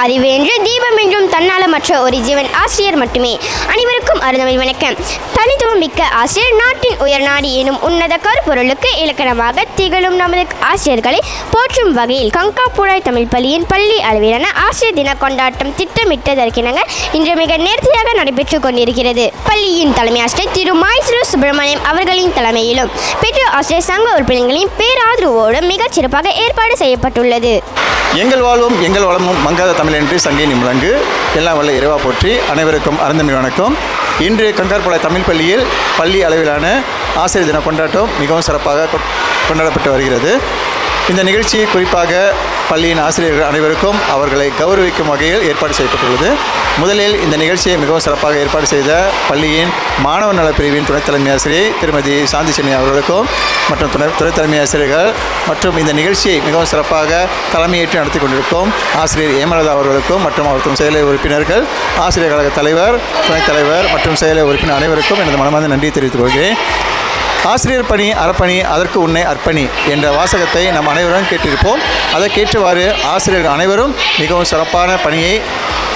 அறிவு என்று தீபம் என்றும் தன்னாலமற்ற ஒரு ஜீவன் ஆசிரியர் மட்டுமே. அனைவருக்கும் அருந்தமிழ் வணக்கம். தனித்துவம் மிக்க ஆசிரியர் நாட்டின் உயர் நாடி எனும் உன்னத கருப்பொருளுக்கு இலக்கணமாக திகழும் நமது ஆசிரியர்களை போற்றும் வகையில் கங்காபுழாய் தமிழ் பள்ளியின் பள்ளி அளவிலான ஆசிரியர் தின கொண்டாட்டம் திட்டமிட்டதற்கிணங்க இன்று மிக நேர்த்தியாக நடைபெற்றுக் கொண்டிருக்கிறது. பள்ளியின் தலைமை ஆசிரியர் திரு மாய்ஸ்ரு சுப்பிரமணியம் அவர்களின் தலைமையிலும் பெற்றோர் ஆசிரியர் சங்க உறுப்பினர்களின் பேராதரவோடு மிகச் சிறப்பாக ஏற்பாடு செய்யப்பட்டுள்ளது. எங்கள் வாழ்வும் எங்கள் வளமும் மங்காத தமிழென்று சங்கையின் முழங்கு எல்லாம் வல்ல இறைவா போற்றி. அனைவருக்கும் அருந்தமிழ் வணக்கம். இன்று கங்கார்புழாய் தமிழ் பள்ளியில் பள்ளி அளவிலான ஆசிரியர் தின கொண்டாட்டம் மிகவும் சிறப்பாக கொண்டாடப்பட்டு வருகிறது. இந்த நிகழ்ச்சி குறிப்பாக பள்ளியின் ஆசிரியர்கள் அனைவருக்கும் அவர்களை கௌரவிக்கும் வகையில் ஏற்பாடு செய்யப்பட்டுள்ளது. முதலில் இந்த நிகழ்ச்சியை மிகவும் சிறப்பாக ஏற்பாடு செய்த பள்ளியின் மாணவர் நலப் பிரிவின் துணைத் தலைமை ஆசிரியர் திருமதி சாந்தி சென்னை அவர்களுக்கும் மற்றும் துணை தலைமை ஆசிரியர்கள் மற்றும் இந்த நிகழ்ச்சியை மிகவும் சிறப்பாக தலைமையேற்று நடத்தி கொண்டிருக்கும் ஆசிரியர் ஏமலதா அவர்களுக்கும் மற்றும் அவர்களின் செயலர் உறுப்பினர்கள், ஆசிரியர் கழக தலைவர், துணைத் தலைவர் மற்றும் செயலர் உறுப்பினர் அனைவருக்கும் எனது மனமார்ந்த நன்றி தெரிவித்துக் கொள்கிறேன். ஆசிரியர் பணி அறப்பணி அதற்கு உன்னை அர்ப்பணி என்ற வாசகத்தை நம் அனைவரும் கேட்டிருப்போம். அதற்கேற்றவாறு ஆசிரியர்கள் அனைவரும் மிகவும் சிறப்பான பணியை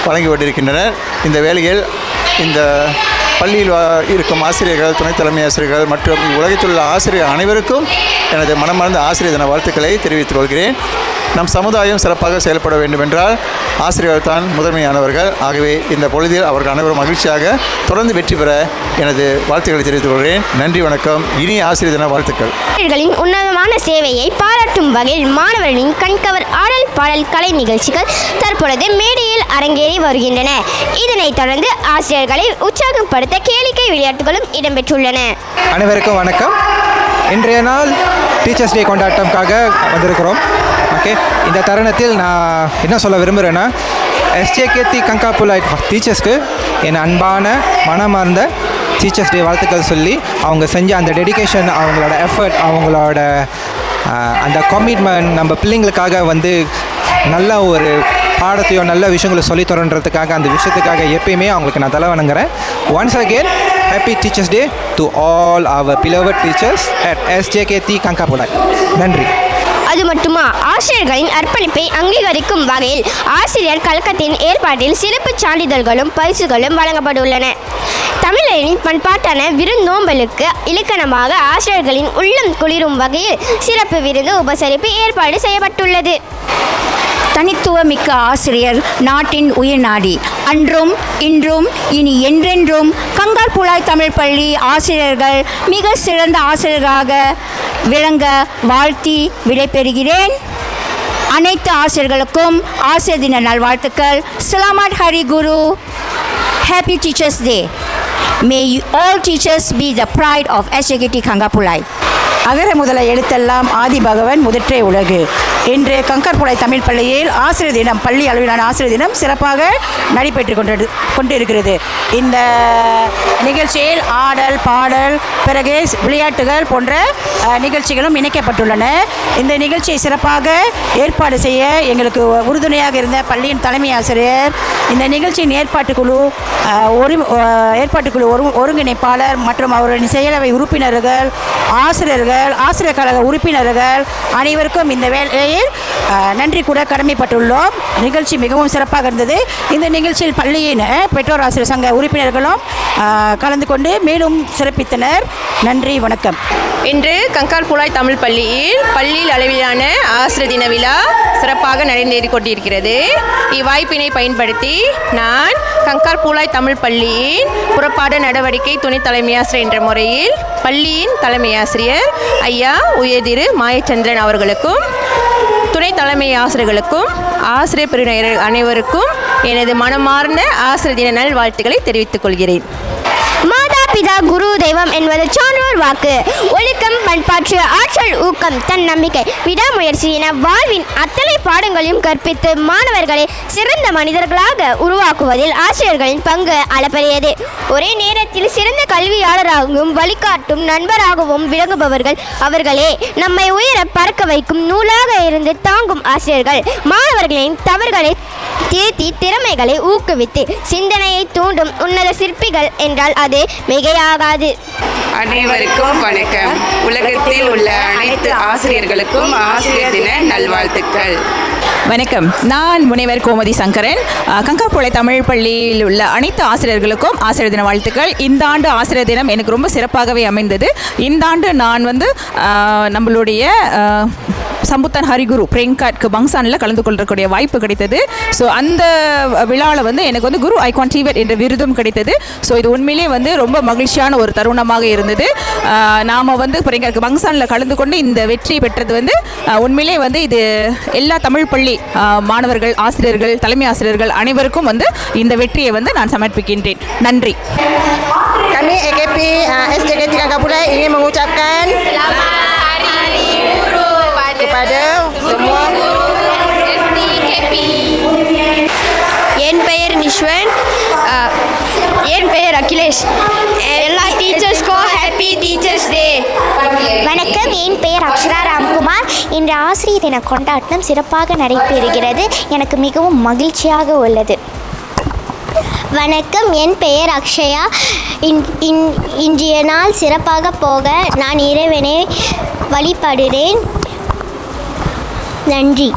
வழங்கி கொண்டிருக்கின்றனர். இந்த வேளையில் இந்த பள்ளியில் இருக்கும் ஆசிரியர்கள், துணைத் தலைமை ஆசிரியர்கள் மற்றும் உலகத்தில் உள்ள ஆசிரியர் அனைவருக்கும் எனது மனமார்ந்த ஆசிரியர் தின வாழ்த்துக்களை தெரிவித்துக் கொள்கிறேன். நம் சமுதாயம் சிறப்பாக செயல்பட வேண்டுமென்றால் ஆசிரியர்கள் தான் முதன்மையானவர்கள். ஆகவே இந்த பொழுதில் அவர்கள் அனைவரும் மகிழ்ச்சியாக தொடர்ந்து வெற்றி பெற எனது வாழ்த்துக்களை தெரிவித்துக் கொள்கிறேன். நன்றி, வணக்கம். இனிய ஆசிரியர் தின வாழ்த்துக்கள். ஆசிரியர்களின் உன்னதமான சேவையை பாராட்டும் வகையில் மாணவர்களின் கண்கவர் ஆடல் பாடல் கலை நிகழ்ச்சிகள் தற்பொழுது மேடையில் அரங்கேறி வருகின்றன. இதனைத் தொடர்ந்து ஆசிரியர்களை உற்சாகப்படுத்த கேளிக்கை விளையாட்டுகளும் இடம்பெற்றுள்ளன. அனைவருக்கும் வணக்கம். இன்றைய நாள் டீச்சர்ஸ் டே கொண்டாட்டம்காக வந்திருக்கிறோம். ஓகே, இந்த தருணத்தில் நான் என்ன சொல்ல விரும்புகிறேன்னா, எஸ்ஜேகேடி கங்காபுழாய் டீச்சர்ஸ்க்கு என் அன்பான மனமார்ந்த டீச்சர்ஸ் டே வாழ்த்துக்கள் சொல்லி, அவங்க செஞ்ச அந்த டெடிகேஷன், அவங்களோட எஃபர்ட், அவங்களோட அந்த கமிட்மெண்ட் நம்ம பிள்ளைங்களுக்காக வந்து நல்ல ஒரு பாடத்தையோ நல்ல விஷயங்களை சொல்லித்தரன்றதுக்காக அந்த விஷயத்துக்காக எப்பயுமே அவங்களுக்கு நான் தலை வணங்குறேன். Once again happy teachers day to all our beloved teachers at SJKT Kangkar Pulai. நன்றி. அது மட்டுமா, ஆசிரியர்களின் அர்ப்பணிப்பை அங்கீகரிக்கும் வகையில் ஆசிரியர் கழகத்தின் ஏற்பாட்டில் சிறப்பு சான்றிதழ்களும் பரிசுகளும் வழங்கப்பட்டுள்ளன. தமிழரின் பண்பாட்டான விருந்தோம்பலுக்கு இலக்கணமாக ஆசிரியர்களின் உள்ளம் குளிரும் வகையில் சிறப்பு விருந்து உபசரிப்பு ஏற்பாடு செய்யப்பட்டுள்ளது. தனித்துவமிக்க ஆசிரியர் நாட்டின் உயிர் நாடி. அன்றும் இன்றும் இனி என்றென்றும் கங்கார்புழாய் தமிழ் பள்ளி ஆசிரியர்கள் மிக சிறந்த ஆசிரியராக விளங்க வாழ்த்தி விடைபெறுகிறேன். அனைத்து ஆசிரியர்களுக்கும் ஆசிரியர் தின நல்வாழ்த்துக்கள். சலாமத் ஹரி குரு. Happy teachers day. May all teachers be the pride of SJKT Kangkar Pulai. அகர முதல எழுத்தெல்லாம் ஆதி பகவன் முதற்றே உலகு. இன்று கங்கார்புழாய் தமிழ் பள்ளியில் ஆசிரியர் தினம், பள்ளி அளவிலான ஆசிரியர் தினம் சிறப்பாக நடைபெற்று கொண்டிருக்கிறது. இந்த நிகழ்ச்சியில் ஆடல் பாடல் பிறகு விளையாட்டுகள் போன்ற நிகழ்ச்சிகளும் இணைக்கப்பட்டுள்ளன. இந்த நிகழ்ச்சியை சிறப்பாக ஏற்பாடு செய்ய எங்களுக்கு உறுதுணையாக இருந்த பள்ளியின் தலைமை ஆசிரியர், இந்த நிகழ்ச்சியின் ஏற்பாட்டுக்குழு ஒருங்கிணைப்பாளர் மற்றும் அவருடைய செயலவை உறுப்பினர்கள், ஆசிரியர்கள், ஆசிரியர் கழக உறுப்பினர்கள் அனைவருக்கும் இந்த வேளையில் நன்றி கூட கடமைப்பட்டுள்ளோம். நிகழ்ச்சி மிகவும் சிறப்பாக இருந்தது. இந்த நிகழ்ச்சியில் பள்ளியின் பெற்றோர் ஆசிரியர் சங்க உறுப்பினர்களும் கலந்து கொண்டு மேலும் சிறப்பித்தனர். நன்றி, வணக்கம். இன்று கங்கார்புழாய் தமிழ் பள்ளியில் பள்ளியில் அளவிலான ஆசிரியர் தின விழா சிறப்பாக நடந்தேறி கொண்டிருக்கிறது. இவ்வாய்ப்பினை பயன்படுத்தி நான் கங்கார்புழாய் தமிழ் பள்ளியின் புறப்பாட நடவடிக்கை துணைத் தலைமை ஆசிரியர் என்ற முறையில் பள்ளியின் தலைமை ஆசிரியர் ஐயா உயர்திரு மாயச்சந்திரன் அவர்களுக்கும் துணை தலைமை ஆசிரியர்களுக்கும் ஆசிரியர் பிரிவினர் அனைவருக்கும் எனது மனமார்ந்த ஆசிரியர் தின நல்வாழ்த்துக்களை தெரிவித்துக் கொள்கிறேன். மாதா பிதா குரு தெய்வம் என்பது சான்றோர் வாக்கு. ஒழுக்கம், பண்பாற்று, ஆற்றல், ஊக்கம், தன்னம்பிக்கை, விடாமுயற்சி என வாழ்வின் அத்தனை பாடங்களையும் கற்பித்து மாணவர்களை சிறந்த மனிதர்களாக உருவாக்குவதில் ஆசிரியர்களின் பங்கு அளப்பரியது. ஒரே நேரத்தில் சிறந்த கல்வியாளராகவும் வழிகாட்டும் நண்பராகவும் விளங்குபவர்கள் அவர்களே. நம்மை உயர பறக்க வைக்கும் நூலாக இருந்து தாங்கும் ஆசிரியர்கள் மாணவர்களின் தவறுகளை திருத்தி திறமைகளை ஊக்குவித்து சிந்தனையை தூண்டும் உன்னத சிற்பிகள் என்றால் அது மிகையாகாது. அனைவருக்கும் வணக்கம். உலகத்தில் உள்ள அனைத்து ஆசிரியர்களுக்கும் ஆசிரியர் தின நல்வாழ்த்துக்கள். வணக்கம், நான் முனைவர் கோமதி சங்கரன். கங்கார்புழை தமிழ் பள்ளியில் உள்ள அனைத்து ஆசிரியர்களுக்கும் ஆசிரியர் தின வாழ்த்துக்கள். இந்த ஆண்டு ஆசிரியர் தினம் எனக்கு ரொம்ப சிறப்பாகவே அமைந்தது. இந்த ஆண்டு நான் நம்மளுடைய சம்புத்தன் ஹரிகுரு பிரேங்காட்க்கு பங்சானில் கலந்து கொள்ளக்கூடிய வாய்ப்பு கிடைத்தது. ஸோ அந்த விழாவில் எனக்கு குரு ஐகான் டிபெட் என்ற விருதும் கிடைத்தது. ஸோ இது உண்மையிலே ரொம்ப மகிழ்ச்சியான ஒரு தருணமாக இருந்தது. நாம் பிரேங்காட்க்கு பங்சானில் கலந்து கொண்டு இந்த வெற்றி பெற்றது உண்மையிலே இது எல்லா தமிழ் பள்ளி மாணவர்கள், ஆசிரியர்கள், தலைமை ஆசிரியர்கள் அனைவருக்கும் இந்த வெற்றியை நான் சமர்ப்பிக்கின்றேன். நன்றி. Kami AKP SJKT Kangkapulai ingin mengucapkan kepada semua என் பெயர் நிஷ்வன். என் பெயர் அகிலேஷ். எல்லா டீச்சர்ஸ்க்கும் ஹாப்பி டீச்சர்ஸ் டே. வணக்கம், என் பெயர் அக்ஷரா ராம்குமார். இன்று ஆசிரியர் தின கொண்டாட்டம் சிறப்பாக நடைபெறுகிறது. எனக்கு மிகவும் மகிழ்ச்சியாக உள்ளது. வணக்கம், என் பெயர் அக்ஷயா. இன்றைய நாள் சிறப்பாக போக நான் இறைவனை வழிபடுகிறேன். நன்றி.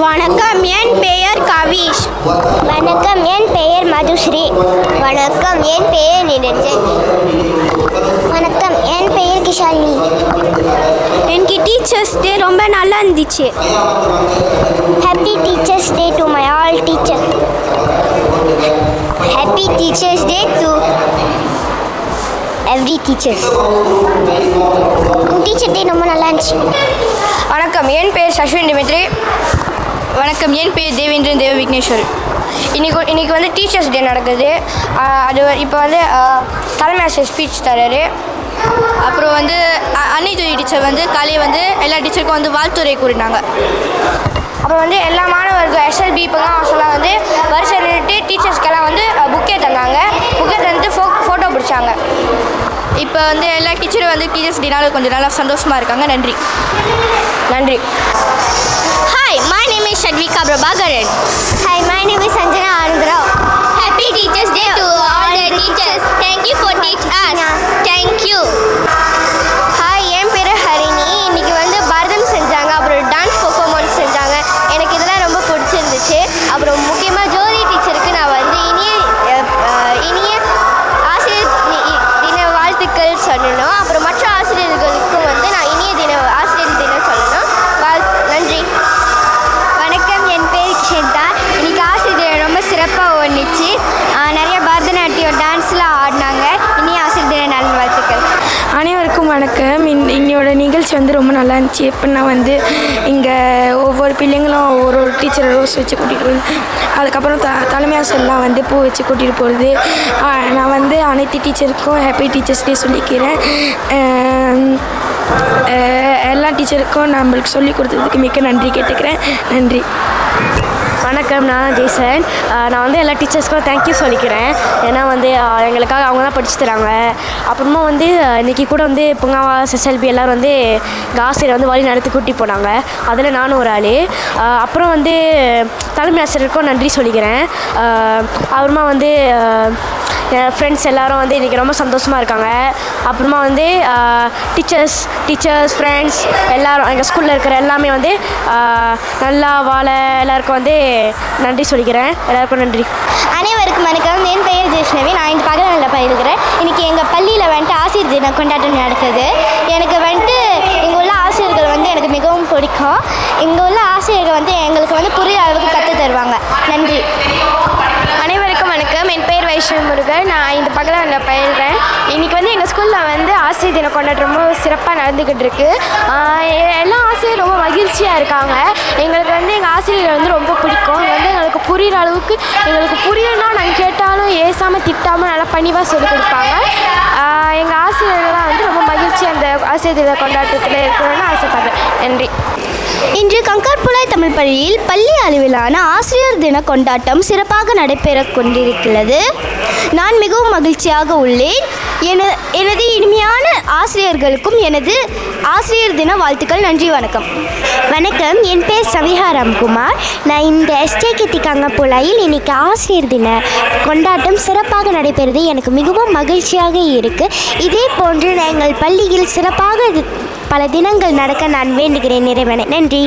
வணக்கம், என் பெயர் கவிஷ். வணக்கம், என் பெயர் மதுஸ்ரீ. வணக்கம், என் பெயர் நிரஞ்சன். வணக்கம், என் பெயர் கிஷாலினி. எனக்கு டீச்சர்ஸ் டே ரொம்ப நல்லா இருந்துச்சு. Happy teachers day to my all teacher. Happy teachers day to every teachers. Teacher day ரொம்ப நல்லா இருந்துச்சு. வணக்கம், என் பெயர் சஷ்வின் டிமித்ரி. வணக்கம், என் பெயர் தேவேந்திரன் தேவ விக்னேஸ்வர். இன்றைக்கி டீச்சர்ஸ் டே நடக்குது. அது இப்போ தலைமை ஆசிரியர் ஸ்பீச் தராரு. அப்புறம் அன்னை துறை டீச்சர் காலையில் எல்லா டீச்சருக்கும் வாழ்த்துரை கூறினாங்க. அப்புறம் எல்லா மாணவர்கள் எஸ்எல்பி இப்போலாம் ஹாஸ்டலாக வரிசை நின்றுட்டு டீச்சர்ஸ்க்கெல்லாம் புக்கே தந்தாங்க. புக்கே தந்து ஃபோட்டோ பிடிச்சாங்க. இப்போ எல்லா டீச்சரும் டீச்சர்ஸ் டேனால கொஞ்சம் நல்லா சந்தோஷமாக இருக்காங்க. நன்றி. நன்றி. Hi, my name is Shadvika Prabhakaran. Hi, my name is Sanjana Arundrao. Happy Teachers Day to all the teachers. Thank you for teaching us. Thank you. Hi, என் பேர் ஹரிணி. இன்றைக்கி பரதம் செஞ்சாங்க, அப்புறம் டான்ஸ் பெர்ஃபார்மன்ஸ் செஞ்சாங்க. எனக்கு இதெல்லாம் ரொம்ப பிடிச்சிருந்துச்சு. அப்புறம் முக்கியமாக ஜோதி டீச்சருக்கு நான் இனிய ஆசிரியர் தின வாழ்த்துக்கள் சொல்லணும். அப்புறம் மற்ற ஆசிரியர்களுக்கும் நான் இனிய ஆசிரியர் தினம் சொல்லணும். நன்றி. வணக்கம், என் பேர் கிஷேதா. இன்றைக்கி ஆசிரியர் ரொம்ப சிறப்பாக ஒன்றுச்சு. நிறைய பரதநாட்டியம் டான்ஸ்லாம் ஆடினாங்க. இனிய ஆசிரியர் தின நல்வாழ்த்துக்கள். அனைவருக்கும் வணக்கம். இன்னையோட நிகழ்ச்சி ரொம்ப நல்லா இருந்துச்சு. எப்படின்னா இங்கே ஒவ்வொரு பிள்ளைங்களும் ஒரு டீச்சரை ரோஸ் வச்சு கூட்டிகிட்டு போகுது. அதுக்கப்புறம் தலைமை ஆசிரியர்லாம் பூ வச்சு கூட்டிகிட்டு போகிறது. நான் அனைத்து டீச்சருக்கும் ஹாப்பி டீச்சர்ஸ் டே சொல்லிக்கிறேன். எல்லா டீச்சருக்கும் நம்மளுக்கு சொல்லிக் கொடுத்ததுக்கு மிக்க நன்றி கேட்டுக்கிறேன். நன்றி. வணக்கம், நான் ஜெய்சன். நான் எல்லா டீச்சர்ஸ்க்கும் தேங்க்யூ சொல்லிக்கிறேன். ஏன்னா எங்களுக்காக அவங்க தான் படிச்சு தராங்க. அப்புறமா இன்றைக்கி கூட பொங்காவா எஸ்எல்பி எல்லோரும் எங்கள் ஆசிரியர் வழி நடத்தி கூட்டி போனாங்க. அதில் நானும் ஒரு ஆள். அப்புறம் தலைமை ஆசிரியருக்கும் நன்றி சொல்லிக்கிறேன். அப்புறமா என் ஃப்ரெண்ட்ஸ் எல்லோரும் இன்றைக்கி ரொம்ப சந்தோஷமாக இருக்காங்க. அப்புறமா டீச்சர்ஸ் ஃப்ரெண்ட்ஸ் எல்லோரும் எங்கள் ஸ்கூலில் இருக்கிற எல்லாமே நல்லா வாழ எல்லாருக்கும் நன்றி சொல்லிக்கிறேன். எல்லாருக்கும் நன்றி. அனைவருக்கும் வணக்கம், என் பெயர் ஜெய்ஷ்ணவி. நான் இந்த பகலில் பயிர்கிறேன். இன்றைக்கி எங்கள் பள்ளியில் ஆசிரியர் தின கொண்டாட்டம் நடக்குது. எனக்கு இங்கே உள்ள ஆசிரியர்கள் எனக்கு மிகவும் பிடிக்கும். இங்கே உள்ள ஆசிரியர்கள் எங்களுக்கு புரியுற அளவுக்கு கற்றுத் தருவாங்க. நன்றி. அனைவருக்கும் வணக்கம், என் பெயர் வைஷ்ணவி முருகன். நான் இந்த பகலில் பயிர்கிறேன். இன்றைக்கி எங்கள் ஸ்கூலில் ஆசிரியர் தின கொண்டாட்டம் ரொம்ப சிறப்பாக நடந்துக்கிட்டு இருக்குது. எல்லா ஆசிரியரும் ரொம்ப மகிழ்ச்சியாக இருக்காங்க. எங்களுக்கு எங்கள் ஆசிரியர் ரொம்ப பிடிக்கும். எங்களுக்கு புரிகிற அளவுக்கு, எங்களுக்கு புரியலன்னா நாங்கள் கேட்டாலும் ஏசாமல் திட்டாமல் நல்லா பணிவாக சொல்லிக் கொடுப்பாங்க. எங்கள் ஆசிரியர்கள்லாம் ரொம்ப மகிழ்ச்சியாக அந்த ஆசிரியர் தின கொண்டாட்டத்தில் இருக்கணும்னு ஆசைப்படுறேன். நன்றி. இன்று கங்கார்புழை தமிழ் பள்ளியில் பள்ளி அளவிலான ஆசிரியர் தின கொண்டாட்டம் சிறப்பாக நடைபெற கொண்டிருக்கிறது. நான் மிகவும் மகிழ்ச்சியாக உள்ளேன். எனது இனிமையான ஆசிரியர்களுக்கும் எனது ஆசிரியர் தின வாழ்த்துக்கள். நன்றி. வணக்கம். வணக்கம், என் பேர் சவிஹா ராம்குமார். நான் இந்த எஸ்ஜேகேடி கங்கார்புழையில் இன்றைக்கி ஆசிரியர் தின கொண்டாட்டம் சிறப்பாக நடைபெறுது. எனக்கு மிகவும் மகிழ்ச்சியாக இருக்குது. இதே போன்று எங்கள் பள்ளியில் சிறப்பாக பல தினங்கள் நடக்க நான் வேண்டுகிறேன் இறைவனை. நன்றி.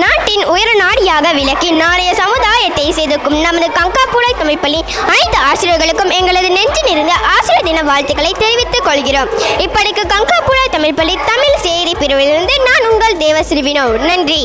நாட்டின் உயர நாடியாக விளக்கி நாளைய சமுதாயத்தை செதுக்கும் நமது கங்காபுலாய் தமிழ் பள்ளி அனைத்து ஆசிரியர்களுக்கும் எங்களது நெஞ்சிலிருந்து ஆசிரியர் தின வாழ்த்துக்களை தெரிவித்துக் கொள்கிறோம். இப்படிக்கு கங்காபுலாய் தமிழ் பள்ளி தமிழ் செய்தி பிரிவிலிருந்து நான் உங்கள் தேவஸ்ரீ வினோ. நன்றி.